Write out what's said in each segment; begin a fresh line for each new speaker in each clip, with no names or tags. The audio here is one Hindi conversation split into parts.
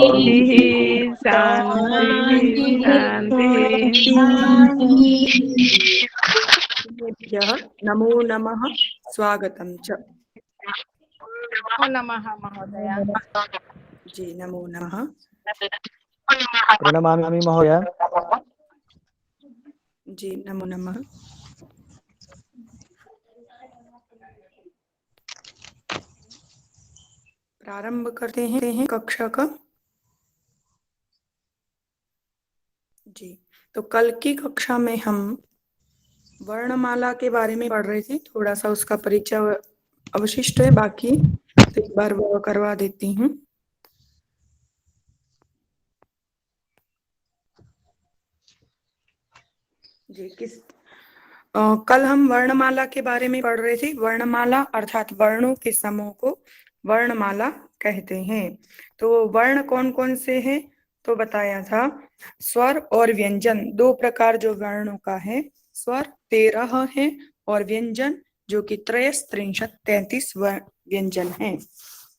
शांति शांति।
नमो नमः स्वागतम च।
नमो नमः महोदय।
जी नमो नमः।
प्रणमामि महोदय।
जी नमो नमः। प्रारंभ करते हैं कक्षा का। जी तो कल की कक्षा में हम वर्णमाला के बारे में पढ़ रहे थे। थोड़ा सा उसका परिचय अवशिष्ट है बाकी, तो एक बार वो करवा देती हूँ। जी कल हम वर्णमाला के बारे में पढ़ रहे थे। वर्णमाला अर्थात वर्णों के समूह को वर्णमाला कहते हैं। तो वर्ण कौन कौन से हैं तो बताया था, स्वर और व्यंजन। दो प्रकार जो वर्णों का है, स्वर 13 है और व्यंजन जो कि 33 व्यंजन है।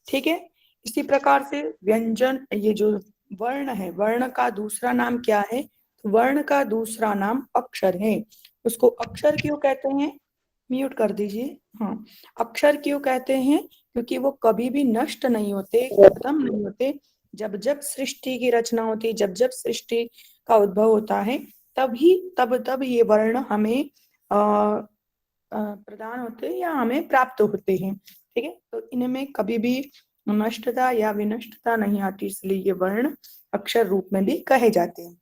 ठीक है। इसी प्रकार से व्यंजन, ये जो वर्ण है, वर्ण का दूसरा नाम क्या है? वर्ण का दूसरा नाम अक्षर है। उसको अक्षर क्यों कहते हैं? म्यूट कर दीजिए। हाँ, अक्षर क्यों कहते हैं? क्योंकि वो कभी भी नष्ट नहीं होते, खत्म नहीं होते। जब जब सृष्टि की रचना होती, जब जब सृष्टि का उद्भव होता है, तब ये वर्ण हमें प्रदान होते हैं या हमें प्राप्त होते हैं। ठीक है। तो इनमें कभी भी नष्टता या विनष्टता नहीं आती, इसलिए ये वर्ण अक्षर रूप में भी कहे जाते हैं।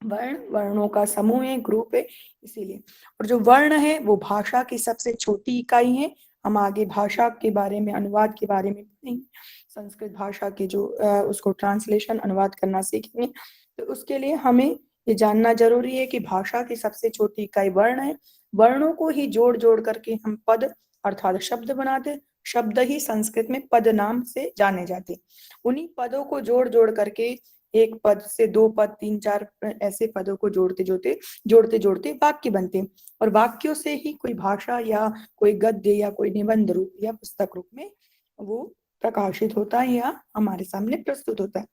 वर्ण वर्णों का समूह है, ग्रुप है, इसीलिए। और जो वर्ण है वो भाषा की सबसे छोटी इकाई है। हम आगे भाषा के बारे में, अनुवाद के बारे में पढ़ेंगे। संस्कृत भाषा के जो उसको ट्रांसलेशन, अनुवाद करना सीखेंगे। तो उसके लिए हमें ये जानना जरूरी है कि भाषा की सबसे छोटी इकाई वर्ण है। वर्णों को ही जोड़ जोड़ करके हम पद अर्थात शब्द बनाते। शब्द ही संस्कृत में पद नाम से जाने जाते। उन्हीं पदों को जोड़ जोड़ करके एक पद से दो पद, तीन चार ऐसे पदों को जोड़ते जोड़ते वाक्य बनते। और वाक्यों से ही कोई भाषा या कोई गद्य या कोई निबंध रूप या पुस्तक रूप में वो प्रकाशित होता है या हमारे सामने प्रस्तुत होता है।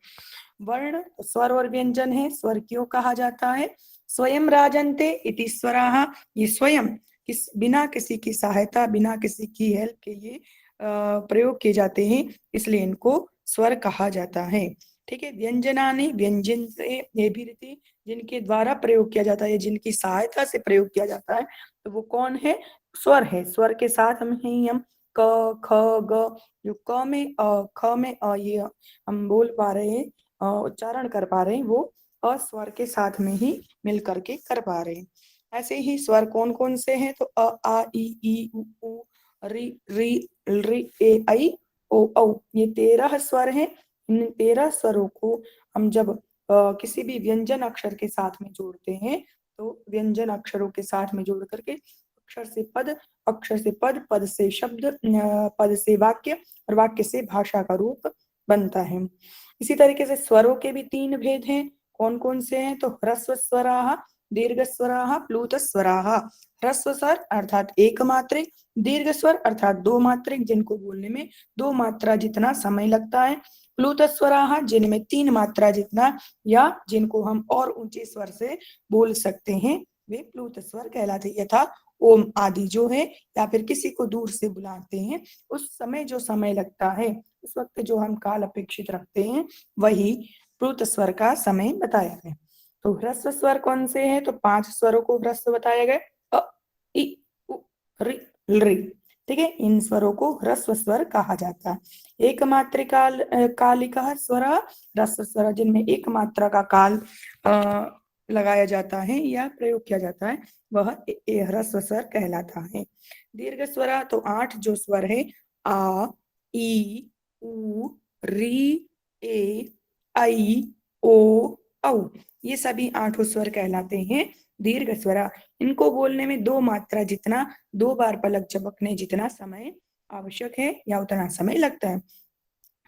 वर्ण स्वर और व्यंजन है। स्वर क्यों कहा जाता है? स्वयं राजन्ते इति स्वराः। ये स्वयं बिना किसी की सहायता, बिना किसी की हेल्प के ये प्रयोग किए जाते हैं, इसलिए इनको स्वर कहा जाता है। ठीक है। व्यंजनानि, व्यंजन से ये भी रीति जिनके द्वारा प्रयोग किया जाता है, जिनकी सहायता से प्रयोग किया जाता है, तो वो कौन है? स्वर है। स्वर के साथ हम क ख ग, जो क में ख में ये हम बोल पा रहे हैं, उच्चारण कर पा रहे हैं, वो अस्वर के साथ में ही मिल करके कर पा रहे हैं। ऐसे ही स्वर कौन कौन से हैं? तो अ आ ई उ ऊ रि री ऋ ए ऐ ओ औ, ये 13 स्वर हैं। इन 13 स्वरों को हम जब किसी भी व्यंजन अक्षर के साथ में जोड़ते हैं, तो व्यंजन अक्षरों के साथ में जोड़ करके अक्षर से पद, अक्षर से पद, पद से शब्द, पद से वाक्य और वाक्य से भाषा का रूप बनता है। इसी तरीके से स्वरों के भी 3 भेद हैं। कौन कौन से हैं? तो ह्रस्व स्वराः, दीर्घ स्वराः, प्लूत स्वराः। ह्रस्व स्वर अर्थात एक मात्रिक, दीर्घ स्वर अर्थात दो मात्रिक, जिनको बोलने में 2 मात्रा जितना समय लगता है। प्लूत स्वराः जिनमें 3 मात्रा जितना, या जिनको हम और ऊंचे स्वर से बोल सकते हैं, वे प्लूत स्वर कहलाते हैं। यथा ओम आदि जो है, या फिर किसी को दूर से बुलाते हैं, उस समय जो समय लगता है, उस वक्त जो हम काल अपेक्षित रखते हैं, वही प्लुत स्वर का समय बताया गया। तो ह्रस्व स्वर कौन से हैं? तो 5 स्वरों को ह्रस्व बताया गया। अ इ उ रि ऋ। ठीक है। इन स्वरों को ह्रस्व स्वर कहा जाता है। एक मात्रिकाल कालिका स्वर, ह्रस्व स्वर जिनमें एक मात्रा का काल लगाया जाता है या प्रयोग किया जाता है, वह ह्रस्व स्वर कहलाता है। दीर्घ स्वर तो 8 जो स्वर है, आ ई उ री ए ऐ ओ औ, ये सभी 8 स्वर कहलाते हैं दीर्घ स्वर। इनको बोलने में 2 मात्रा जितना, 2 बार पलक झपकने जितना समय आवश्यक है या उतना समय लगता है।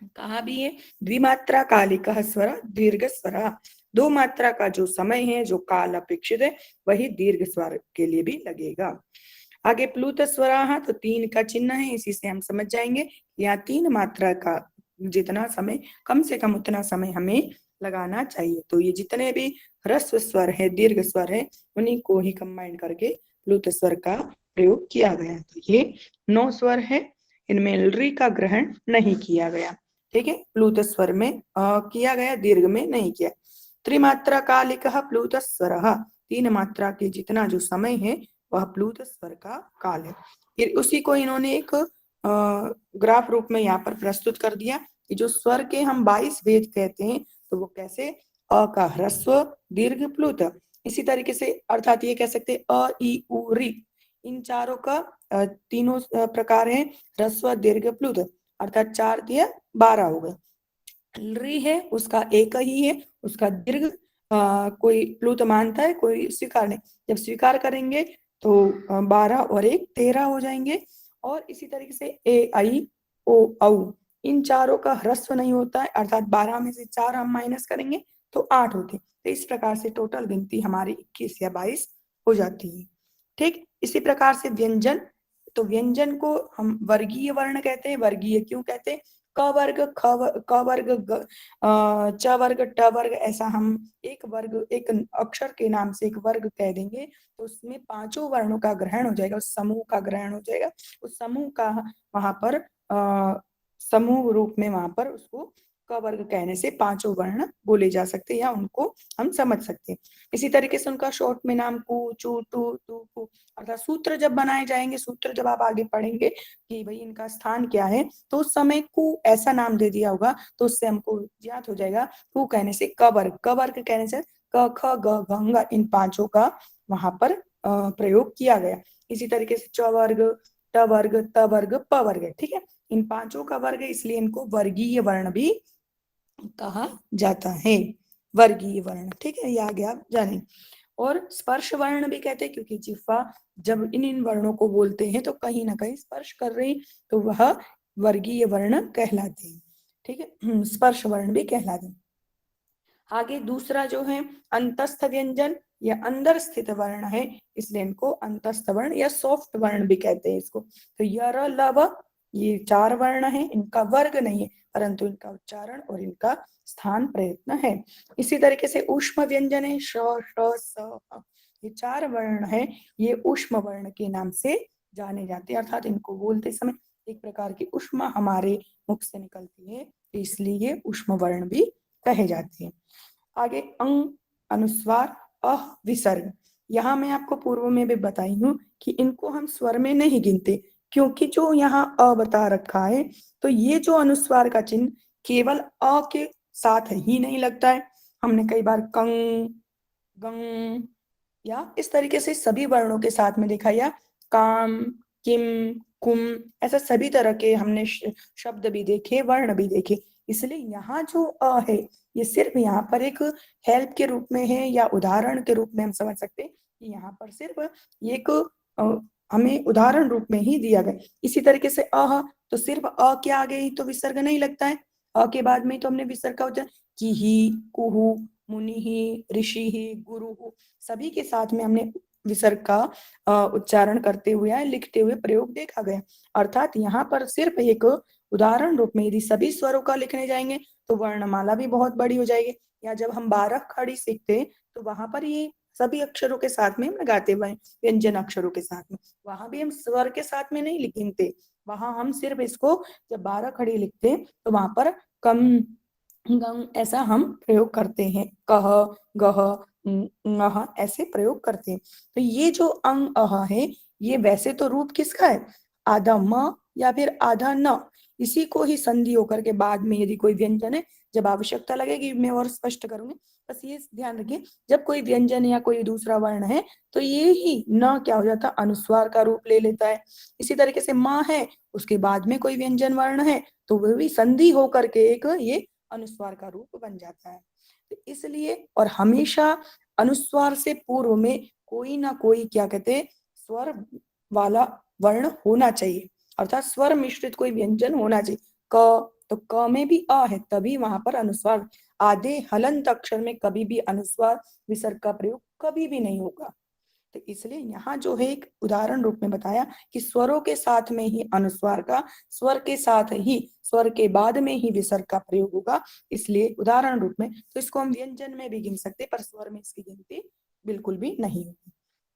कहा भी है द्विमात्रा कालिका स्वर दीर्घ स्वर। 2 मात्रा का जो समय है, जो काल अपेक्षित है, वही दीर्घ स्वर के लिए भी लगेगा। आगे प्लुत स्वराः तो 3 का चिन्ह है, इसी से हम समझ जाएंगे यहाँ 3 मात्रा का जितना समय कम से कम उतना समय हमें लगाना चाहिए। तो ये जितने भी ह्रस्व स्वर है, दीर्घ स्वर है, उन्हीं को ही कंबाइन करके प्लुत स्वर का प्रयोग किया गया। तो ये 9 स्वर है, इनमें री का ग्रहण नहीं किया गया। ठीक है, प्लुत स्वर में किया गया, दीर्घ में नहीं किया। त्रिमात्रा कालिकः प्लुत स्वर, 3 मात्रा के जितना जो समय है वह प्लुत स्वर का काल है। फिर उसी को इन्होंने एक ग्राफ रूप में यहाँ पर प्रस्तुत कर दिया कि जो स्वर के हम 22 वेद कहते हैं तो वो कैसे, अ का ह्रस्व दीर्घ प्लुत, इसी तरीके से अर्थात ये कह सकते हैं अ ई उ री, इन चारों का तीनों प्रकार है ह्रस्व दीर्घ प्लुत, अर्थात 4 दिया 12 हो गए। री है उसका एक ही है, उसका दीर्घ कोई प्लुत मानता है, कोई स्वीकार नहीं। जब स्वीकार करेंगे तो 12 और 1 13 हो जाएंगे। और इसी तरीके से ए आई ओ औ, इन चारों का ह्रस्व नहीं होता है, अर्थात 12 में से 4 हम माइनस करेंगे तो 8 होते। तो इस प्रकार से टोटल गिनती हमारी 21 या 22 हो जाती है। ठीक, इसी प्रकार से व्यंजन, तो व्यंजन को हम वर्गीय वर्ण कहते हैं। वर्गीय क्यों कहते हैं? क वर्ग, क वर्ग, च वर्ग, ट वर्ग, ऐसा हम एक वर्ग, एक अक्षर के नाम से एक वर्ग कह देंगे तो उसमें 5 वर्णों का ग्रहण हो जाएगा, उस समूह का ग्रहण हो जाएगा। उस समूह का वहां पर समूह रूप में वहां पर उसको क वर्ग कहने से 5 वर्ण बोले जा सकते हैं या उनको हम समझ सकते हैं। इसी तरीके से उनका शॉर्ट में नाम कु, चू, टू, तू, कु, अर्थात सूत्र जब बनाए जाएंगे, सूत्र जब आप आगे पढ़ेंगे कि भाई इनका स्थान क्या है, तो उस समय कु ऐसा नाम दे दिया होगा तो उससे हमको ज्ञात हो जाएगा। कु कहने से क वर्ग, क वर्ग कहने से क ख ग घ ङ, इन 5 का वहां पर प्रयोग किया गया। इसी तरीके से च वर्ग, ट वर्ग, त वर्ग, प वर्ग, ठीक है, इन 5 का वर्ग है, इसलिए इनको वर्गीय वर्ण भी कहा जाता है। वर्गीय वर्ण, ठीक है, ये आगे आप जानें। और स्पर्श वर्ण भी कहते हैं क्योंकि जिह्वा जब इन वर्णों को बोलते हैं तो कहीं ना कहीं स्पर्श कर रही, तो वह वर्गीय वर्ण कहलाते हैं। ठीक है, स्पर्श वर्ण भी कहलाते हैं। आगे दूसरा जो है अंतस्थ व्यंजन, या अंदर स्थित वर्ण है, इसलिए इनको अंतस्थ वर्ण या सॉफ्ट वर्ण भी कहते हैं इसको। तो य र ल व, ये 4 वर्ण है, इनका वर्ग नहीं है परंतु इनका उच्चारण और इनका स्थान प्रयत्न है। इसी तरीके से ऊष्म व्यंजन है, श श स ह, ये 4 वर्ण है, ये ऊष्म वर्ण के नाम से जाने जाते हैं, अर्थात इनको बोलते समय एक प्रकार की ऊष्मा हमारे मुख से निकलती है, इसलिए ऊष्म वर्ण भी कहे जाते हैं। आगे अंग, अनुस्वार, अह, विसर्ग, यहाँ मैं आपको पूर्व में भी बताई हूँ कि इनको हम स्वर में नहीं गिनते क्योंकि जो यहाँ अ बता रखा है, तो ये जो अनुस्वार का चिन्ह केवल अ के साथ ही नहीं लगता है। हमने कई बार कंग, गंग या इस तरीके से सभी वर्णों के साथ में देखा, या काम, किम, कुम, ऐसा सभी तरह के हमने शब्द भी देखे, वर्ण भी देखे। इसलिए यहाँ जो अ है ये सिर्फ यहाँ पर एक हेल्प के रूप में है या उदाहरण के रूप में हम समझ सकते हैं कि यहाँ पर सिर्फ एक हमें उदाहरण रूप में ही दिया गया। इसी तरीके से अह, तो सिर्फ अ के आगे ही तो विसर्ग नहीं लगता है, अ के बाद में तो हमने विसर्ग का उच्चारण की ही, कुहू, मुनि ही, ऋषि ही, गुरु, सभी के साथ में हमने विसर्ग का उच्चारण करते हुए या लिखते हुए प्रयोग देखा गया। अर्थात यहाँ पर सिर्फ एक उदाहरण रूप में यदि सभी स्वरों का लिखने जाएंगे तो वर्णमाला भी बहुत बड़ी हो जाएगी। या जब हम 12 खड़ी सीखते तो वहां पर ये सभी अक्षरों के साथ में हम लगाते हुए व्यंजन अक्षरों के साथ में, वहां भी हम स्वर के साथ में नहीं लिखते, वहां हम सिर्फ इसको जब 12 खड़ी लिखते तो वहां पर कम, गम, ऐसा हम प्रयोग करते हैं, कह, गह, ngह, ऐसे प्रयोग करते हैं। तो ये जो अंग अह है, ये वैसे तो रूप किसका है? आधा म या फिर आधा न, इसी को ही संधि होकर के बाद में यदि कोई व्यंजन है, जब आवश्यकता लगेगी मैं और स्पष्ट करूंगी, बस ये ध्यान रखिए, जब कोई व्यंजन या कोई दूसरा वर्ण है तो ये ही न क्या हो जाता, अनुस्वार का रूप ले लेता है। इसी तरीके से माँ है, उसके बाद में कोई व्यंजन वर्ण है तो वह भी संधि होकर के एक ये अनुस्वार का रूप बन जाता है। तो इसलिए और हमेशा अनुस्वार से पूर्व में कोई ना कोई क्या कहते हैं, स्वर वाला वर्ण होना चाहिए, अर्थात स्वर मिश्रित कोई व्यंजन होना चाहिए। क, तो क में भी अ है तभी वहां पर अनुस्वार, आधे हलंत अक्षर में कभी भी अनुस्वार विसर्ग का प्रयोग कभी भी नहीं होगा। तो इसलिए यहाँ जो है एक उदाहरण रूप में बताया कि स्वरों के साथ में ही अनुस्वार का, स्वर के साथ ही, स्वर के बाद में ही विसर्ग का प्रयोग होगा, इसलिए उदाहरण रूप में। तो इसको हम व्यंजन में भी गिन सकते, पर स्वर में इसकी गिनती बिल्कुल भी नहीं होगी।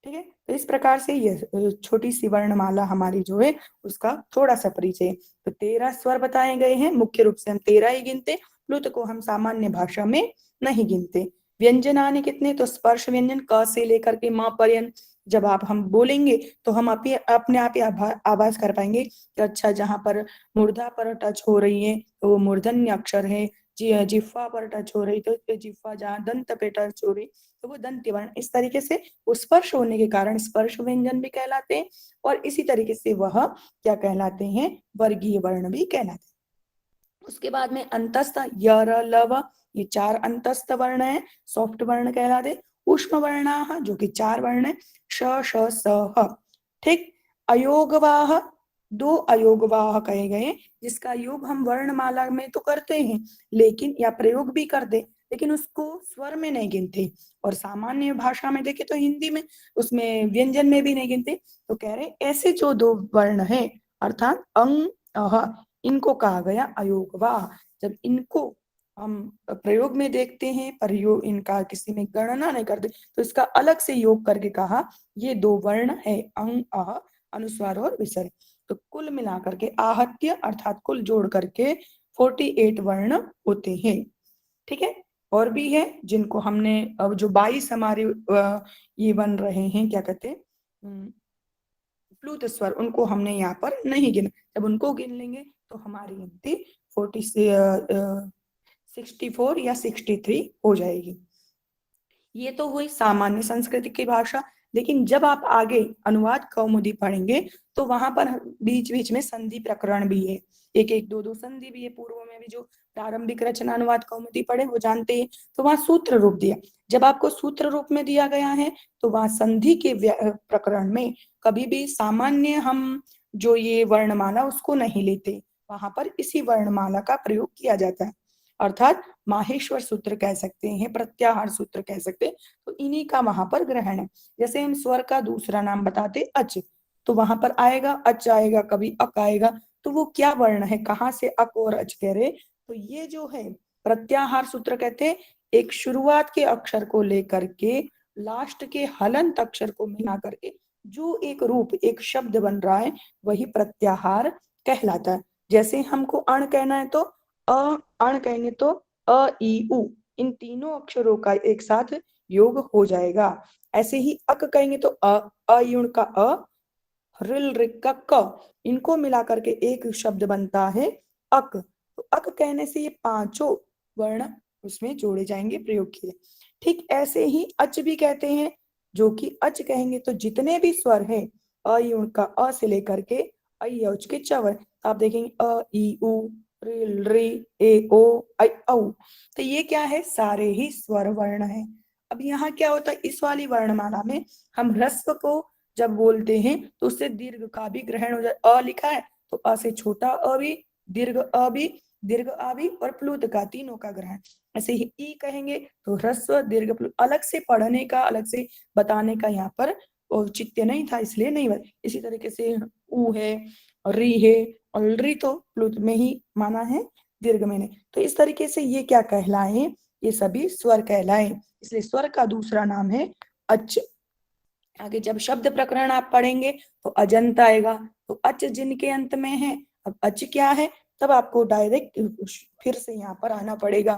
ठीक है, तो इस प्रकार से ये छोटी सी वर्णमाला हमारी जो है उसका थोड़ा सा परिचय। तो 13 स्वर बताए गए हैं, मुख्य रूप से हम 13 ही गिनते, प्लुत को हम सामान्य भाषा में नहीं गिनते। व्यंजन आने कितने, तो स्पर्श व्यंजन क से लेकर के म पर्यंत जब हम बोलेंगे तो हम अपने आप ही आभास कर पाएंगे कि अच्छा जहां पर मूर्धा पर टच हो रही है तो वो मूर्धन्य अक्षर है, जिह्वा पर टच हो रही तो जिह्वा, जहाँ दंत पे टच हो रही तो वो दंत्य वर्ण। इस तरीके से वो स्पर्श होने के कारण स्पर्श व्यंजन भी कहलाते हैं, और इसी तरीके से वह क्या कहलाते हैं, वर्गीय वर्ण भी कहलाते हैं। उसके बाद में अंतस्थ य र ल व, ये 4 अंतस्थ वर्ण है, सॉफ्ट वर्ण कहलाते। उष्म वर्णाः जो कि 4 वर्ण है, श श स ह। ठीक, अयोगवाह, 2 अयोगवाह कहे गए, जिसका योग हम वर्णमाला में तो करते हैं लेकिन, या प्रयोग भी करते, लेकिन उसको स्वर में नहीं गिनते, और सामान्य भाषा में देखे तो हिंदी में उसमें व्यंजन में भी नहीं गिनते। तो कह रहे ऐसे जो 2 वर्ण है अर्थात अंग अह, इनको कहा गया अयोगवाह। जब इनको हम प्रयोग में देखते हैं पर योग इनका किसी में गणना नहीं करते, तो इसका अलग से योग करके कहा ये 2 वर्ण है अंग अह, अनुस्वार और विसर्ग। तो कुल मिलाकर के आहत्य अर्थात कुल जोड़ करके 48 वर्ण होते हैं। ठीक है, और भी है जिनको हमने अब जो 22 हमारे ये बन रहे हैं, क्या कहते हैं प्लुत स्वर, उनको हमने यहाँ पर नहीं गिना। जब उनको गिन लेंगे तो हमारी गिनती 64 या 63 हो जाएगी। ये तो हुई सामान्य संस्कृत की भाषा। लेकिन जब आप आगे अनुवाद कौमुदी पढ़ेंगे तो वहां पर बीच बीच में संधि प्रकरण भी है, एक एक दो दो संधि भी है। पूर्व में भी जो प्रारंभिक रचना अनुवाद कौमुदी पढ़े वो जानते हैं, तो वहां सूत्र रूप दिया। जब आपको सूत्र रूप में दिया गया है तो वहां संधि के प्रकरण में कभी भी सामान्य हम जो ये वर्णमाला उसको नहीं लेते, वहां पर इसी वर्णमाला का प्रयोग किया जाता है। अर्थात माहेश्वर सूत्र कह सकते हैं, प्रत्याहार सूत्र कह सकते हैं, तो इन्हीं का वहां पर ग्रहण है। जैसे हम स्वर का दूसरा नाम बताते अच, तो वहां पर आएगा अच आएगा, कभी अक आएगा, तो वो क्या वर्ण है, कहाँ से अक और अच कह रहे, तो ये जो है प्रत्याहार सूत्र कहते हैं। एक शुरुआत के अक्षर को लेकर के लास्ट के हलंत अक्षर को मिला करके जो एक रूप एक शब्द बन रहा है वही प्रत्याहार कहलाता है। जैसे हमको अण कहना है तो अण कहेंगे तो अ ई उ, इन तीनों अक्षरों का एक साथ योग हो जाएगा। ऐसे ही अक कहेंगे तो अयुण का अ, रिल रिक का क, इनको मिलाकर के एक शब्द बनता है अक। तो अक कहने से ये पांचों वर्ण उसमें जोड़े जाएंगे, प्रयोग किए। ठीक ऐसे ही अच भी कहते हैं, जो कि अच कहेंगे तो जितने भी स्वर है अयुण का अ से लेकर के अयौच के चवर, तो आप देखेंगे अ ई उ रिल री ए ओ ऐ औ, तो ये क्या है, सारे ही स्वर वर्ण है। अब यहाँ क्या होता है, इस वाली वर्णमाला में हम ह्रस्व को जब बोलते हैं तो उससे दीर्घ का भी ग्रहण हो जाए। अ लिखा है तो अ से छोटा अ भी, दीर्घ अ भी, दीर्घ आ भी, और प्लुत का, तीनों का ग्रहण। ऐसे ही ई कहेंगे तो ह्रस्व दीर्घ प्लुत, अलग से पढ़ने का, अलग से बताने का यहाँ पर औचित्य नहीं था, इसलिए नहीं बता। इसी तरीके से ऊ है, री है, और री तो प्लुत में ही माना है, दीर्घ में नहीं। तो इस तरीके से ये क्या कहलाए, ये सभी स्वर कहलाए, इसलिए स्वर का दूसरा नाम है अच। आगे जब शब्द प्रकरण आप पढ़ेंगे तो अजंत आएगा, तो अच जिनके अंत में है, अब अच क्या है, तब आपको डायरेक्ट फिर से यहाँ पर आना पड़ेगा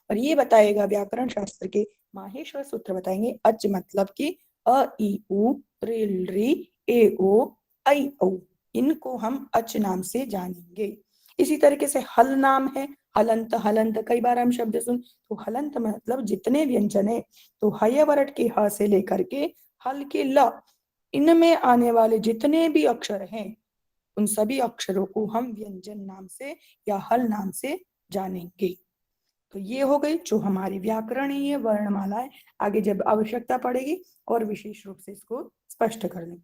और ये बताएगा व्याकरण शास्त्र के माहेश्वर सूत्र बताएंगे। अच मतलब कि अ ई उ रिल री ए ओ ऐ औ, इनको हम अच नाम से जानेंगे। इसी तरीके से हल नाम है, हलंत, हलंत कई बार हम शब्द सुन, तो हलंत मतलब जितने व्यंजन है, तो हय वरट के ह से लेकर के हल के ल, इनमें आने वाले जितने भी अक्षर हैं उन सभी अक्षरों को हम व्यंजन नाम से या हल नाम से जानेंगे। तो ये हो गई जो हमारी व्याकरणीय वर्णमाला है। आगे जब आवश्यकता पड़ेगी और विशेष रूप से इसको स्पष्ट कर लें।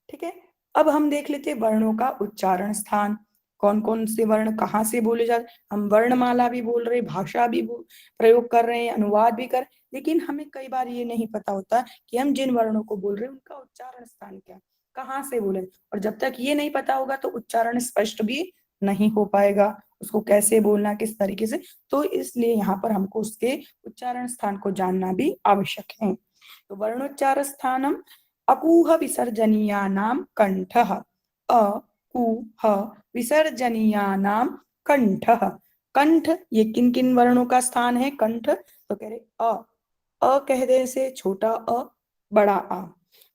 ठीक है, अब हम देख लेते वर्णों का उच्चारण स्थान। कौन कौन से वर्ण कहाँ से बोले जाते, हम वर्णमाला भी बोल रहे, भाषा भी प्रयोग कर रहे हैं, अनुवाद भी कर, लेकिन हमें कई बार ये नहीं पता होता कि हम जिन वर्णों को बोल रहे हैं उनका उच्चारण स्थान क्या, कहाँ से बोले। और जब तक ये नहीं पता होगा तो उच्चारण स्पष्ट भी नहीं हो पाएगा, उसको कैसे बोलना, किस तरीके से। तो इसलिए यहाँ पर हमको उसके उच्चारण स्थान को जानना भी आवश्यक है। तो वर्णोच्चार स्थानम अकूह विसर्जनीयानाम कंठः, अकूह विसर्जनीयानाम कंठः। कंठ ये किन किन वर्णों का स्थान है कंठ, तो कह रहे अ कह देने से छोटा अ बड़ा आ।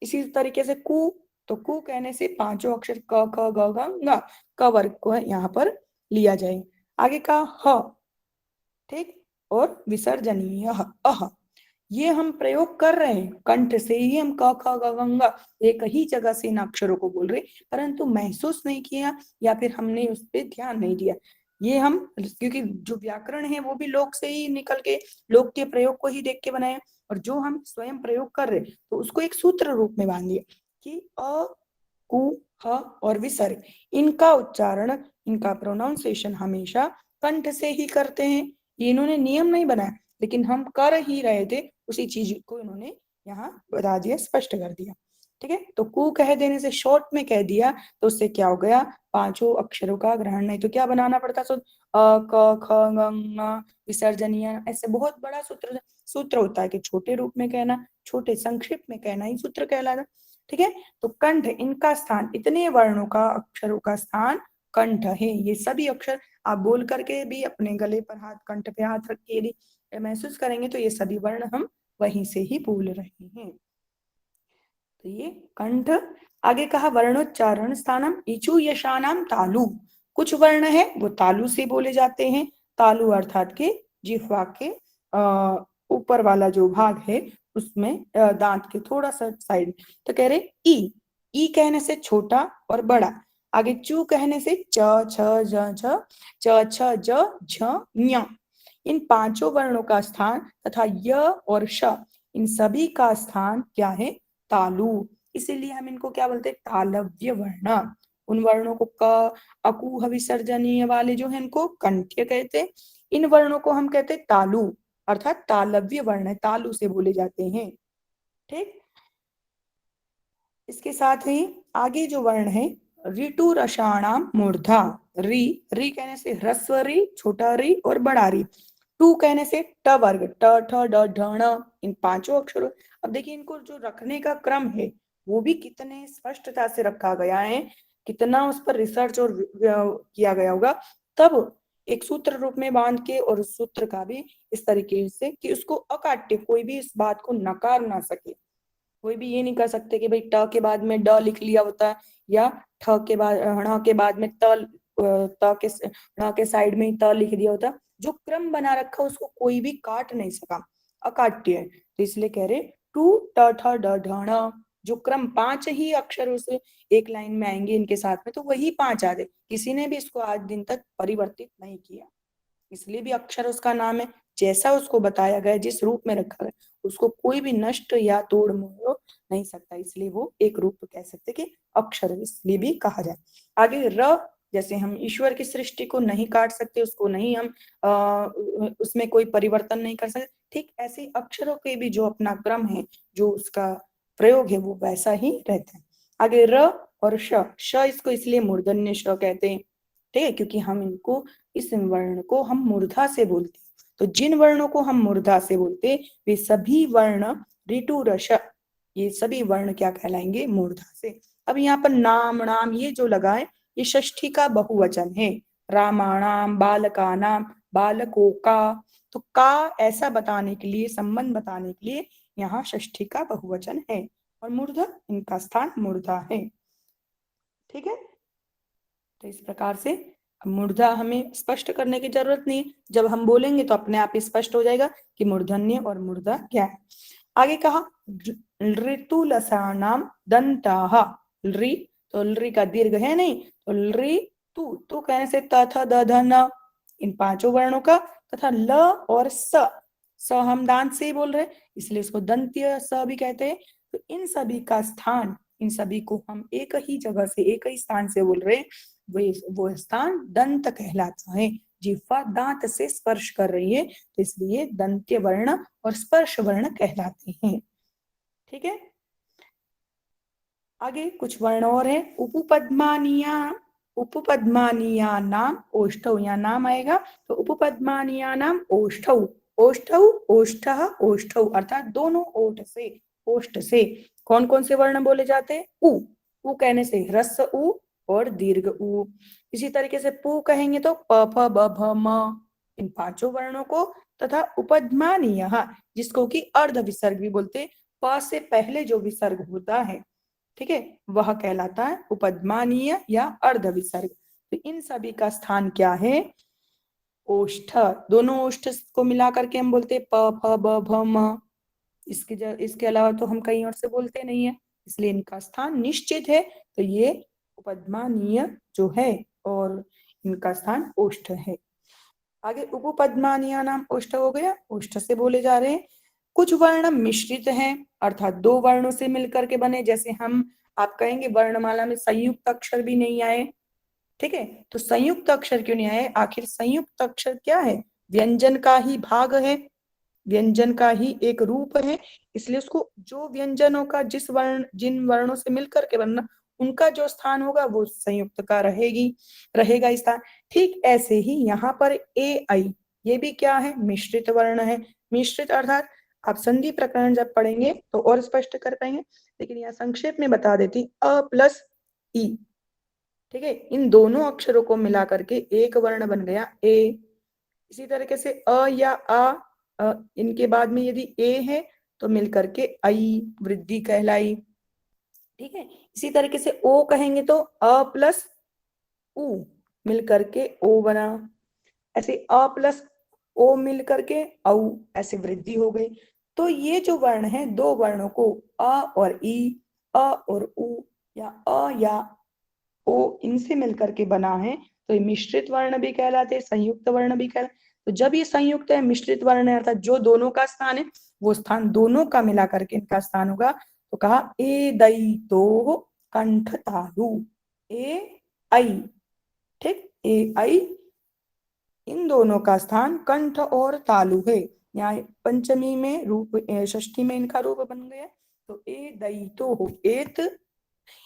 इसी तरीके से कु, तो कु कहने से पांचों अक्षर क ख ग घ ङ क वर्ग को यहाँ पर लिया जाए। आगे का ह, ठीक, और विसर्जनीय अह, ये हम प्रयोग कर रहे हैं, कंठ से ही हम क ख ग घ ङ एक ही जगह से इन अक्षरों को बोल रहे, परंतु महसूस नहीं किया या फिर हमने उस पर ध्यान नहीं दिया। ये हम, क्योंकि जो व्याकरण है वो भी लोक से ही निकल के, लोक के प्रयोग को ही देख के बनाए, और जो हम स्वयं प्रयोग कर रहे तो उसको एक सूत्र रूप में बांधिए कि अ कु ह और विसर्ग, इनका उच्चारण, इनका प्रोनाउंसिएशन हमेशा कंठ से ही करते हैं। ये इन्होंने नियम नहीं बनाया, लेकिन हम कर ही रहे थे, उसी चीज को इन्होंने यहाँ बता दिया, स्पष्ट कर दिया। ठीक है, तो कु कह देने से शॉर्ट में कह दिया तो उससे क्या हो गया, पांचों अक्षरों का ग्रहण नहीं तो क्या बनाना पड़ता, सो अ क ख ग ङ विसर्जनीय, ऐसे बहुत बड़ा सूत्र होता है कि छोटे रूप में कहना, छोटे संक्षिप्त में कहना ही सूत्र कहलाता। ठीक है, तो कंठ, इनका स्थान, इतने वर्णों का, अक्षरों का स्थान कंठ है। ये सभी अक्षर आप बोल करके भी अपने गले पर हाथ, कंठ पे हाथ रख के यदि महसूस करेंगे तो ये सभी वर्ण हम वहीं से ही बोल रहे हैं। तो ये कंठ। आगे कहा वर्णोच्चारण स्थानम इचु यशानाम तालु, कुछ वर्ण है वो तालु से बोले जाते हैं। तालु अर्थात के जिह्वा के ऊपर वाला जो भाग है उसमें दांत के थोड़ा सा साइड। तो कह रहे ई कहने से छोटा और बड़ा। आगे चू कहने से च छ ज झ च छ ज झ ञ, इन पांचों वर्णों का स्थान तथा य और श, इन सभी का स्थान क्या है, तालु। इसीलिए हम इनको क्या बोलते हैं, तालव्य वर्ण। उन वर्णों को क अकूह विसर्जनीय वाले जो है इनको कंठ्य कहते हैं, इन वर्णों को हम कहते हैं तालु, अर्थात तालव्य वर्ण है, तालु से बोले जाते हैं। ठीक, इसके साथ ही आगे जो वर्ण है ऋतु रसाणाम मूर्धा, री कहने से ह्रस्व री, छोटा री और बड़ा री। टू कहने से ट वर्ग, ट ठ ड ढ ण, इन पांचों अक्षरों। अब देखिए इनको जो रखने का क्रम है वो भी कितने स्पष्टता से रखा गया है, कितना उस पर रिसर्च और किया गया होगा, तब एक सूत्र रूप में बांध के, और उस सूत्र का भी इस तरीके से कि उसको अकाट्य, कोई भी इस बात को नकार ना सके। कोई भी ये नहीं कर सकते कि भाई ट के बाद में ड लिख लिया होता है, या ठ के बाद ण के बाद में ण के साइड में त लिख दिया होता। जो क्रम बना रखा उसको कोई भी काट नहीं सका, अकाट्य है। तो इसलिए कह रहे टू ट ठ ड ढ ण, जो क्रम 5 ही अक्षर उस एक लाइन में आएंगे इनके साथ में, तो वही 5 आ गए, किसी ने भी इसको आज दिन तक परिवर्तित नहीं किया। इसलिए भी अक्षर उसका नाम है, जैसा उसको बताया गया, जिस रूप में रखा गया, उसको कोई भी नष्ट या तोड़ मोड़ नहीं सकता, इसलिए वो एक रूप कह सकते कि अक्षर, इसलिए भी कहा जाए। आगे र, जैसे हम ईश्वर की सृष्टि को नहीं काट सकते, उसको नहीं हम उसमें कोई परिवर्तन नहीं कर सकते, ठीक ऐसे अक्षरों के भी जो अपना क्रम है, जो उसका प्रयोग है, वो वैसा ही रहता है। आगे र और श, इसको इसलिए मूर्धन्य श कहते हैं, ठीक है, क्योंकि हम इनको, इस वर्ण को हम मूर्धा से बोलते हैं। तो जिन वर्णों को हम मूर्धा से बोलते वे सभी वर्ण ऋतु रस, ये सभी वर्ण क्या कहलाएंगे, मूर्धा से। अब यहाँ पर नाम नाम ये जो लगा है ये षष्ठी का बहुवचन है, रामाणाम, बालकानाम, बालकों का। तो का ऐसा बताने के लिए, संबंध बताने के लिए यहाँ षष्ठी का बहुवचन है, और मूर्धा, इनका स्थान मूर्धा है। ठीक है, तो इस प्रकार से मूर्धा हमें स्पष्ट करने की जरूरत नहीं है, जब हम बोलेंगे तो अपने आप ही स्पष्ट हो जाएगा कि मूर्धन्य और मूर्धा क्या है। आगे कहा ऋतुलसानाम दंताः, ऋ तो ऋ का दीर्घ है नहीं, तो ऋ तू कहने से त थ द ध न, इन पांचों वर्णों का, तथा ल और स हम दांत से ही बोल रहे इसलिए इसको दंत्य स भी कहते हैं। तो इन सभी का स्थान, इन सभी को हम एक ही जगह से, एक ही स्थान से बोल रहे, वे वो स्थान दंत कहलाता है। जिह्वा दांत से स्पर्श कर रही है तो इसलिए दंत्य वर्ण और स्पर्श वर्ण कहलाते हैं। ठीक है, आगे कुछ वर्ण और है। उपपद्मानीया नाम ओष्ठौ, यहाँ नाम आएगा तो उपपद्मानीया नाम ओष्ठौ। ओष्ठौ, ओष्ठः, ओष्ठौ अर्थात दोनों ओठ से, ओष्ठ से कौन कौन से वर्ण बोले जाते हैं? उ, उ कहने से ह्रस्व उ और दीर्घ उ। इसी तरीके से पू कहेंगे तो प फ ब भ म, इन पांचों वर्णों को, तथा उपद्मानीय जिसको कि अर्ध विसर्ग भी बोलते, प से पहले जो विसर्ग होता है, ठीक है, वह कहलाता है उपद्मानीय या अर्ध विसर्ग। तो इन सभी का स्थान क्या है? ओष्ठ। दोनों ओष्ठ को मिला करके हम बोलते प फ ब भ म। इसके अलावा तो हम कहीं और से बोलते नहीं है, इसलिए इनका स्थान निश्चित है। तो ये उपद्मानीय जो है और इनका स्थान ओष्ठ है। आगे उपपद्मानीय नाम ओष्ठ हो गया, ओष्ठ से बोले जा रहे हैं। कुछ वर्ण मिश्रित हैं, अर्थात दो वर्णों से मिलकर के बने, जैसे हम आप कहेंगे वर्णमाला में संयुक्त अक्षर भी नहीं आए, ठीक है, तो संयुक्त अक्षर क्यों नहीं आए? आखिर संयुक्त अक्षर क्या है? व्यंजन का ही भाग है, व्यंजन का ही एक रूप है, इसलिए उसको जो व्यंजनों का जिन वर्णों से मिलकर के बनना, उनका जो स्थान होगा वो संयुक्त का रहेगा स्थान। ठीक ऐसे ही यहाँ पर ए आई, ये भी क्या है? मिश्रित वर्ण है। मिश्रित अर्थात आप संधि प्रकरण जब पढ़ेंगे तो और स्पष्ट कर पाएंगे, लेकिन यहाँ संक्षेप में बता देती, अ प्लस ई, ठीक है, इन दोनों अक्षरों को मिला करके एक वर्ण बन गया ए। इसी तरीके से अ या आ, इनके बाद में यदि ए है तो मिलकर के आई वृद्धि कहलाई। ठीक है, इसी तरीके से ओ कहेंगे तो अ प्लस उ मिलकर के ओ बना, ऐसे अ प्लस ओ मिल करके औ, ऐसे वृद्धि हो गई। तो ये जो वर्ण है, दो वर्णों को अ और ई, अ और उ, या अ या ओ, इनसे मिलकर के बना है, तो ये मिश्रित वर्ण भी कहलाते हैं, संयुक्त वर्ण भी कहलाते। तो जब ये संयुक्त है, मिश्रित वर्ण है, अर्थात जो दोनों का स्थान है वो स्थान दोनों का मिला करके इनका स्थान होगा। तो कहा ए दई तो कंठ तालु, ए आई, ठीक, ए आई, इन दोनों का स्थान कंठ और तालु है। यहाँ पंचमी में रूप, षष्ठी में इनका रूप बन गया। तो ए दई तो हो, एत,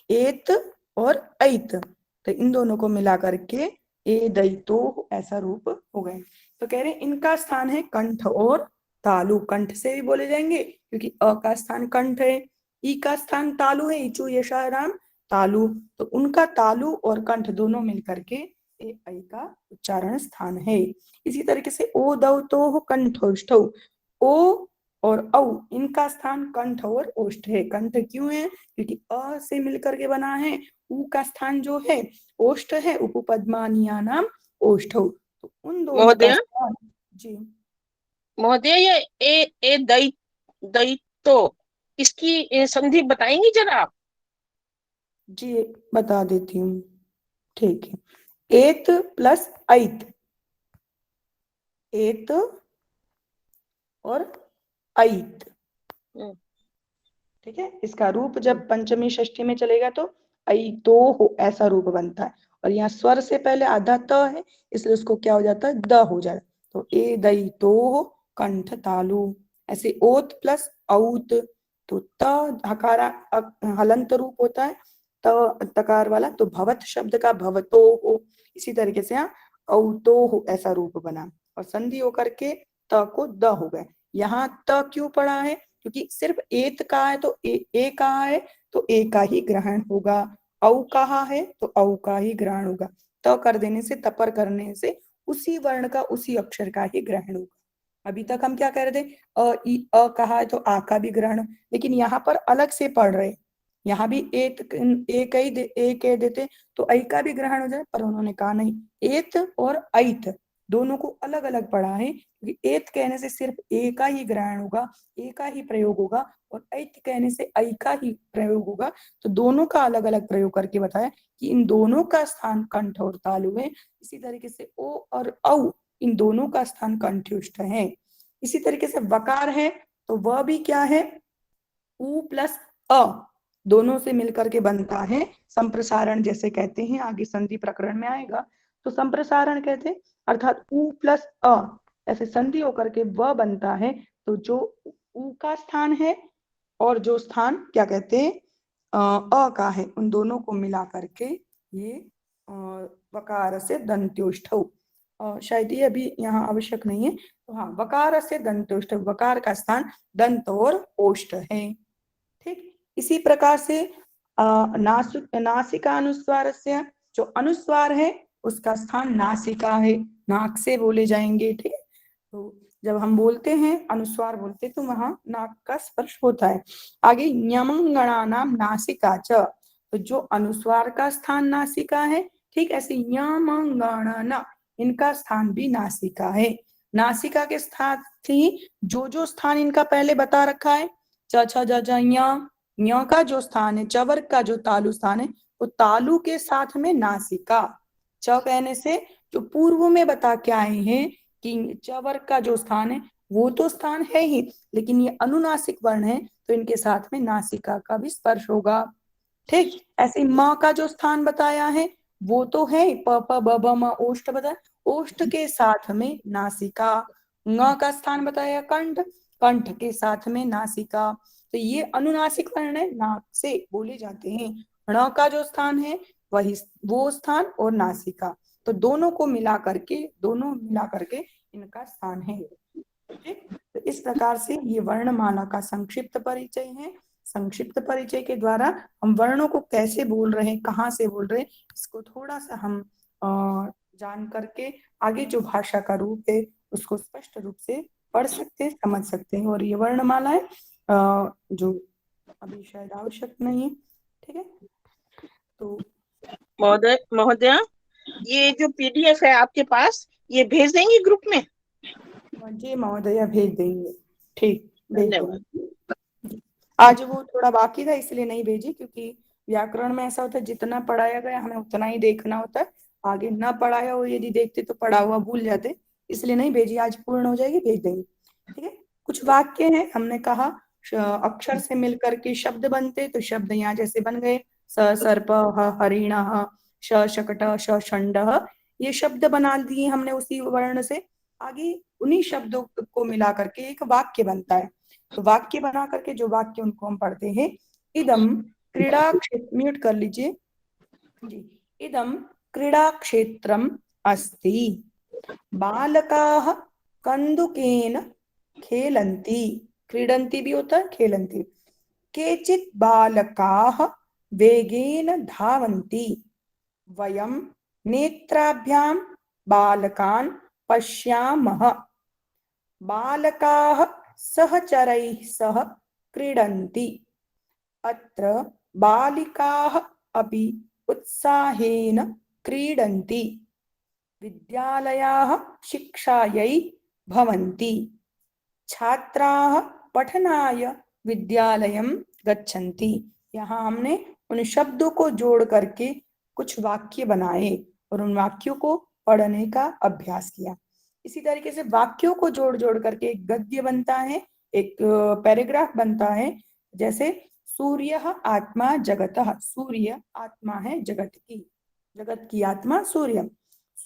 एत और ऐत, तो इन दोनों को मिला करके ए दई तो ऐसा रूप हो गए। तो कह रहे हैं इनका स्थान है कंठ और तालु। कंठ से भी बोले जाएंगे क्योंकि अ का स्थान कंठ है, ई का स्थान तालु है, इचु यशाराम तालु, तो उनका तालु और कंठ दोनों मिलकर के ए ऐ का उच्चारण स्थान है। इसी तरीके से ओ दौ तो कंठोष्ठौ, ओ और औ इनका स्थान कंठ और ओष्ठ है। कंठ क्यों है? क्योंकि अ से मिलकर के बना है, उ का स्थान जो है ओष्ठ है, उपपद्मानीया नाम ओष्ठौ, तो उन दोनों का
महोदय,
स्थान। जी
महोदय, ये ए दई दई तो इसकी संधि बताएंगी जरा आप?
जी बता देती हूँ, ठीक है, एत प्लस ऐत, एत और ऐत, ठीक है, इसका रूप जब पंचमी षष्ठी में चलेगा तो ऐ तो हो ऐसा रूप बनता है। और यहाँ स्वर से पहले आधा त है, इसलिए उसको क्या हो जाता है? द हो जाता है। तो ए दई तो कंठ तालु, ऐसे ओत प्लस औत, तो त हकारा हलंत रूप होता है, त तकार वाला, तो भवत शब्द का भवतो हो। इसी तरीके से यहाँ औतो हो ऐसा रूप बना, और संधि होकर के त को द हो गए। यहाँ त क्यों पड़ा है? क्योंकि सिर्फ एत कहा है तो ए कहा है तो ए का ही ग्रहण होगा, औ कहा है तो औ का ही ग्रहण होगा। त कर देने से, तपर करने से उसी वर्ण का, उसी अक्षर का ही ग्रहण होगा। अभी तक हम क्या कह रहे थे? अ ई अ कहा है तो आ का भी ग्रहण, लेकिन यहाँ पर अलग से पढ़ रहे, यहाँ भी ए कह देते तो ऐ का भी ग्रहण हो जाए, पर उन्होंने कहा नहीं, एत और ऐत दोनों को अलग अलग पढ़ा है, क्योंकि एत कहने से सिर्फ ए का ही ग्रहण होगा, ए का ही प्रयोग होगा, और ऐत कहने से ऐ का ही प्रयोग होगा। तो दोनों का अलग अलग प्रयोग करके बताया कि इन दोनों का स्थान कंठ और तालु है। इसी तरीके से ओ और औ इन दोनों का स्थान कंठ्युष्ठ है। इसी तरीके से वकार है तो वह भी क्या है? उ प्लस अ, दोनों से मिलकर के बनता है संप्रसारण, जैसे कहते हैं, आगे संधि प्रकरण में आएगा। तो संप्रसारण कहते हैं अर्थात उ प्लस अ ऐसे संधि होकर के व बनता है। तो जो उ का स्थान है और जो स्थान क्या कहते हैं अ का है, उन दोनों को मिला करके ये वकार से दंत्योष्ठ, शायद ये अभी यहाँ आवश्यक नहीं है। तो हाँ, वकार से दंत्योष्ठ, वकार का स्थान दंत और ओष्ठ है। ठीक, इसी प्रकार से नासिका अनुस्वार से, जो अनुस्वार है उसका स्थान नासिका है, नाक से बोले जाएंगे। ठीक है, तो जब हम बोलते हैं अनुस्वार बोलते तो वहां नाक का स्पर्श होता है। आगे यमंगणानाम नासिका च, तो जो अनुस्वार का स्थान नासिका है, ठीक ऐसे यमंगणना इनका स्थान भी नासिका है। नासिका के साथ ही जो स्थान इनका पहले बता रखा है, च छ ज ज ञ का जो स्थान है, चवर का जो तालु स्थान है, वो तालु के साथ में नासिका, च कहने से जो पूर्व में बता के आए हैं कि चवर का जो स्थान है वो तो स्थान है ही, लेकिन ये अनुनासिक वर्ण है तो इनके साथ में नासिका का भी स्पर्श होगा। ठीक, ऐसे म का जो स्थान बताया है वो तो है प प ब ब म ओष्ठ बताया, ओष्ठ के साथ में नासिका। ङ का स्थान बताया कंठ, कंठ के साथ में नासिका। तो ये अनुनासिक वर्ण है, नाक से बोले जाते हैं। ण का जो स्थान है वही वो स्थान और नासिका, तो दोनों को मिला करके इनका स्थान है। ठीक, तो इस प्रकार से ये वर्णमाला का संक्षिप्त परिचय है। संक्षिप्त परिचय के द्वारा हम वर्णों को कैसे बोल रहे हैं, कहाँ से बोल रहे हैं, इसको थोड़ा सा हम जान करके आगे जो भाषा का रूप है उसको स्पष्ट रूप से पढ़ सकते हैं, समझ सकते हैं। और ये वर्णमाला है जो अभी शायद आवश्यक नहीं है। ठीक है, तो
महोदया ये जो पीडीएफ है आपके पास, ये भेज देंगे ग्रुप में?
जी महोदया भेज देंगे। ठीक, भेज
धन्यवाद।
देंगे। आज वो थोड़ा बाकी था इसलिए नहीं भेजी, क्योंकि व्याकरण में ऐसा होता है जितना पढ़ाया गया हमें उतना ही देखना होता है, आगे ना पढ़ाया हो यदि देखते तो पढ़ा हुआ भूल जाते, इसलिए नहीं भेजी। आज पूर्ण हो जाएगी, भेज देंगे। ठीक है, कुछ वाक्य हैं, हमने कहा अक्षर से मिलकर के शब्द बनते, तो शब्द यहाँ जैसे बन गए स सर्प, हरिण, श शकट, श षंड, ये शब्द बना दिए हमने उसी वर्ण से। आगे उन्हीं शब्दों को मिला करके एक वाक्य बनता है। तो वाक्य बना करके जो वाक्य उनको हम पढ़ते हैं, इदम क्रीड़ा क्षेत्र, म्यूट कर लीजिए जी, इदम क्रीड़ा क्षेत्रम अस्ति, बालकाः कंदुकेन खेलन्ति, क्रीडन्ति भी होता है खेलन्ति, केचित् बालकाः वेगेन धावन्ति, वयं नेत्राभ्यां बालकान् पश्यामः, बालकाः सहचरैः सह क्रीडन्ति, अत्र बालिकाः अपि उत्साहेन क्रीडन्ति, विद्यालयाः शिक्षायै भवन्ति, छात्राः पठनाय विद्यालयं गच्छन्ति। यहाँ हमने उन शब्दों को जोड़ करके कुछ वाक्य बनाए और उन वाक्यों को पढ़ने का अभ्यास किया। इसी तरीके से वाक्यों को जोड़ जोड़ करके एक गद्य बनता है, एक पैराग्राफ बनता है। जैसे सूर्य आत्मा जगतः, सूर्य आत्मा है जगत की आत्मा सूर्य।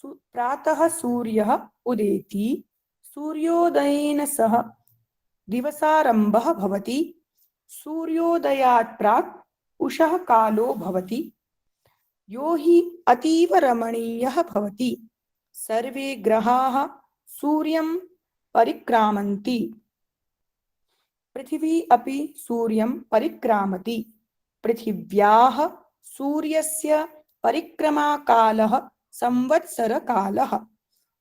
प्रातः सूर्यः उदेति, सूर्योदयेन सह दिवसारंभः भवति, सूर्योदयात् प्राक् उषः कालो भवति, यो हि अतीव रमणीयः भवति, सर्वे ग्रहाः सूर्यं परिक्रामन्ति, पृथिवी अपि सूर्यं परिक्रामति, पृथिव्याः सूर्यस्य परिक्रमाकालः संवत्सरकालः,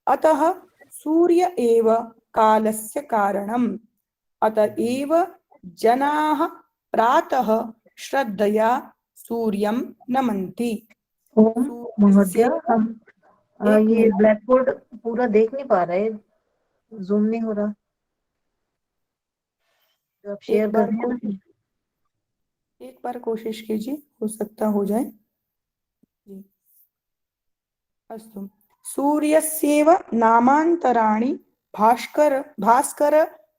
अतः सूर्य एव कालस्य कारणम्, अतएव जनाः प्रातः श्रद्धया सूर्यं नमन्ति।
ओम महोदया, हम ये ब्लैक बोर्ड पूरा देख नहीं पा रहे, जूम नहीं हो रहा, तो आप शेयर कर रहे हैं।
एक बार कोशिश कीजिए, हो सकता हो जाए जी। अस्तु, सूर्यस्येव नामान्तराणि भास्कर,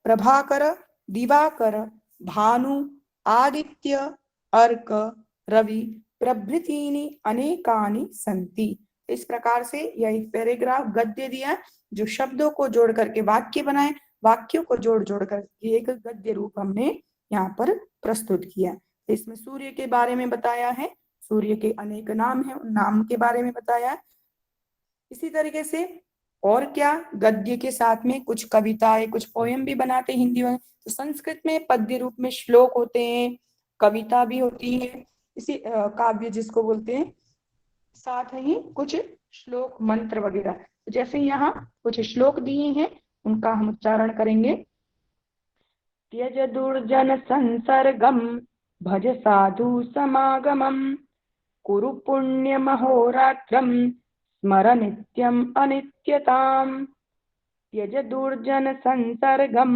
प्रभाकर, दिवाकर, भानु, आदित्य, अर्क, रवि प्रभृतीनि अनेकानि सन्ति। इस प्रकार से यह एक पैराग्राफ गद्य दिया जो शब्दों को जोड़ करके वाक्य बनाए, वाक्यों को जोड़ जोड़ कर एक गद्य रूप हमने यहाँ पर प्रस्तुत किया। इसमें सूर्य के बारे में बताया है, सूर्य के अनेक नाम हैं, उन नाम के बारे में बताया। इसी तरीके से और क्या, गद्य के साथ में कुछ कविताएं, कुछ पोयम भी बनाते हैं हिंदी में। तो संस्कृत में पद्य रूप में श्लोक होते हैं, कविता भी होती है, इसी काव्य जिसको बोलते हैं, साथ ही कुछ श्लोक मंत्र वगैरह। तो जैसे यहाँ कुछ श्लोक दिए हैं उनका हम उच्चारण करेंगे। त्यज दुर्जन संसर्गम भज साधु समागमम कुरु पुण्य महोरात्रम स्मर नित्यम अनित्यताम। त्यज दुर्जन संसर्गम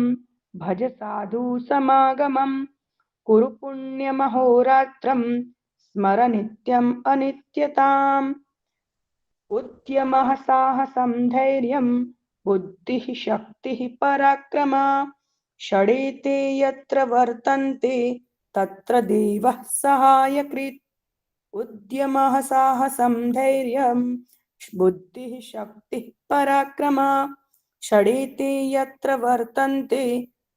भज साधु समागमम कुरु पुण्य महोरात्रम स्मर नित्यम अनित्यताम। उद्यमः साहसं धैर्यं बुद्धिः शक्तिः पराक्रमा षडेते यत्र वर्तन्ते तत्र देवः सहायकृत्। उद्यमः साहसं धैर्यं बुद्धिः शक्तिः पराक्रमा षडेते यत्र वर्तन्ते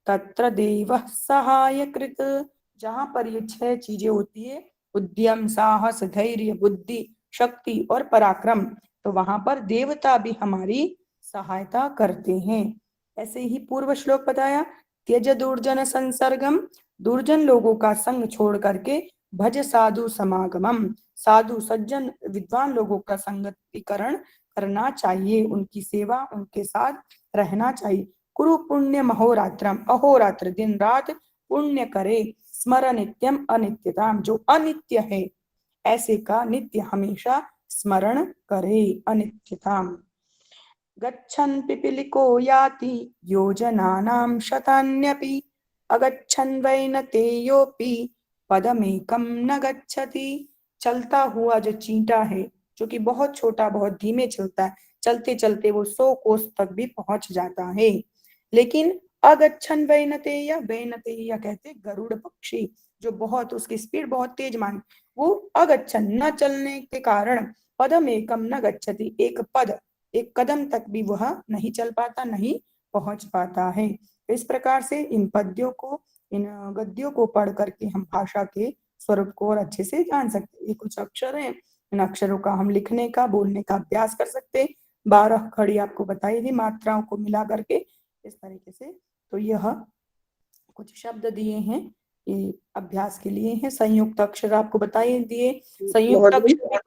तत्र देवः सहायकृत्। जहाँ पर ये 6 चीजें होती है, उद्यम, साहस, धैर्य, बुद्धि, शक्ति और पराक्रम, तो वहां पर देवता भी हमारी सहायता करते हैं। ऐसे ही पूर्व श्लोक बताया, त्यज दुर्जन संसर्गम, दुर्जन लोगों का संग छोड़ करके भज साधु समागमम, साधु सज्जन विद्वान लोगों का संगतिकरण करना चाहिए, उनकी सेवा, उनके साथ रहना चाहिए। कुरु पुण्य महोरात्रम, अहोरात्र दिन रात पुण्य करे, स्मर नित्यम अनित्यताम, जो अनित्य है ऐसे का नित्य हमेशा स्मरण करे, अनित्यताम। गच्छन् पिपीलिको याति योजनानां शतान्यपि अगच्छन् वै न तेयोपि पदमेकं न गच्छति। चलता हुआ जो चींटा है, जो कि बहुत छोटा, बहुत धीमे चलता है, चलते चलते वो 100 कोस तक भी पहुंच जाता है, लेकिन अगच्छन् वैनतेय कहते गरुड़ पक्षी, जो बहुत उसकी स्पीड बहुत तेज मान, वो अगच्छन् न चलने के कारण पदम एकम न गच्छति, एक पद, एक कदम तक भी वह नहीं चल पाता, नहीं पहुंच पाता है। इस प्रकार से इन पद्यों को, इन गद्यों को पढ़ करके हम भाषा के स्वरूप को और अच्छे से जान सकते हैं। ये कुछ अक्षर हैं, इन अक्षरों का हम लिखने का, बोलने का अभ्यास कर सकते हैं। 12 खड़ी आपको बताई थी मात्राओं को मिला करके इस तरीके से। तो यह कुछ शब्द दिए हैं, ये अभ्यास के लिए हैं। संयुक्त अक्षर आपको बताइए दिए, संयुक्त अक्षर।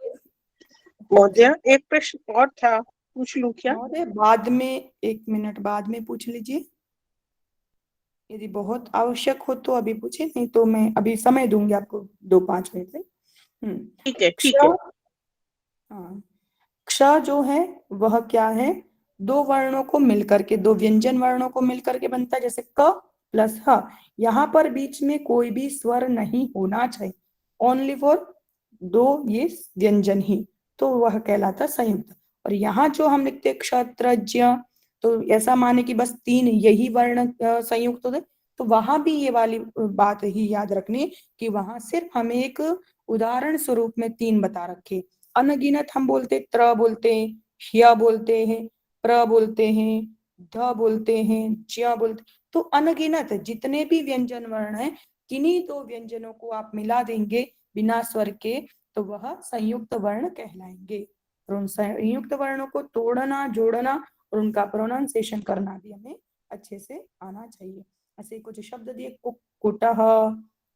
महोदय एक प्रश्न और था, पूछ लूं क्या?
महोदय बाद में, 1 मिनट बाद में पूछ लीजिए, यदि बहुत आवश्यक हो तो अभी पूछे, नहीं तो मैं अभी समय दूंगी आपको 2-5 मिनट में।
ठीक है, ठीक है।
हाँ, क्ष जो है वह क्या है, 2 वर्णों को मिलकर के, 2 व्यंजन वर्णों को मिलकर के बनता है, जैसे क प्लस ह। यहाँ पर बीच में कोई भी स्वर नहीं होना चाहिए, ओनली फॉर 2 ये व्यंजन ही, तो वह कहलाता संयुक्त। और यहाँ जो हम लिखते क्षत्रज्ञ, तो ऐसा माने कि बस 3 यही वर्ण संयुक्त होते, तो वहां भी ये वाली बात ही याद रखनी कि वहां सिर्फ हमें एक उदाहरण स्वरूप में 3 बता रखे। अनगिनत हम बोलते, त्र बोलते हैं, ह्य बोलते हैं, प्र बोलते हैं, ध बोलते हैं, च्य बोलते, तो अनगिनत जितने भी व्यंजन वर्ण हैं, किन्हीं 2 व्यंजनों को आप मिला देंगे बिना स्वर के, तो वह संयुक्त वर्ण कहलाएंगे। और उन संयुक्त वर्णों को तोड़ना, जोड़ना और उनका प्रोनाउंसिएशन करना भी हमें अच्छे से आना चाहिए। ऐसे कुछ शब्द दिए, कुक्कुटः,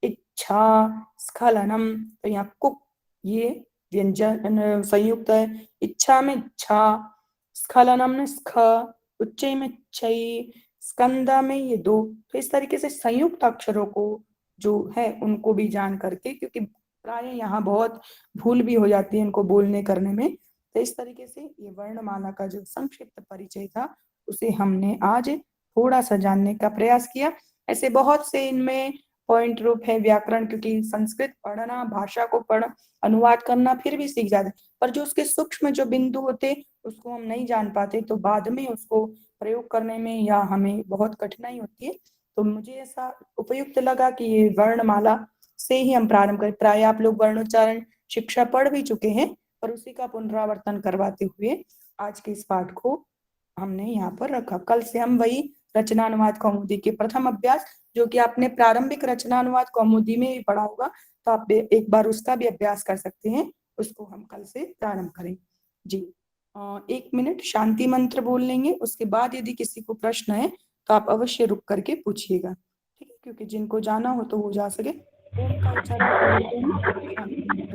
इच्छा, स्खलनम, तो यहाँ कुक ये व्यंजन संयुक्त है, इच्छा में छा, स्खलनम में स्ख, उच्चय में छई, स्कंदा में ये 2। तो इस तरीके से संयुक्त अक्षरों को जो है उनको भी जान करके, क्योंकि प्राय यहाँ बहुत भूल भी हो जाती है इनको बोलने करने में, तो इस तरीके से ये वर्णमाला का जो संक्षिप्त परिचय था उसे हमने आज थोड़ा सा जानने का प्रयास किया। ऐसे बहुत से इनमें पॉइंट रूप है व्याकरण, क्योंकि संस्कृत पढ़ना, भाषा को पढ़ अनुवाद करना फिर भी सीख जाते, पर जो उसके सूक्ष्म जो बिंदु होते उसको हम नहीं जान पाते, तो बाद में उसको प्रयोग करने में या हमें बहुत कठिनाई होती है। तो मुझे ऐसा उपयुक्त लगा कि ये वर्णमाला से ही हम प्रारंभ करें। प्राय आप लोग वर्णोच्चारण शिक्षा पढ़ भी चुके हैं, पर उसी का पुनरावर्तन करवाते हुए आज के इस पाठ को हमने यहाँ पर रखा। कल से हम वही रचनानुवाद कौमुदी के प्रथम अभ्यास, जो कि आपने प्रारंभिक रचनानुवाद कौमुदी में भी पढ़ा होगा, तो आप एक बार उसका भी अभ्यास कर सकते हैं, उसको हम कल से प्रारंभ करें। जी 1 मिनट शांति मंत्र बोल लेंगे, उसके बाद यदि किसी को प्रश्न है तो आप अवश्य रुक करके पूछिएगा, ठीक है, क्योंकि जिनको जाना हो तो वो जा सके। ओम का उच्चारण कर लेते हैं, शांति मंत्र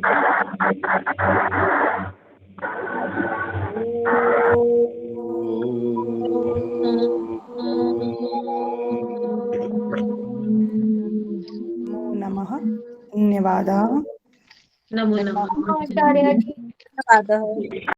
नमो नमः, धन्यवादाः।
नमो नमः।
आचार्य जी धन्यवाद।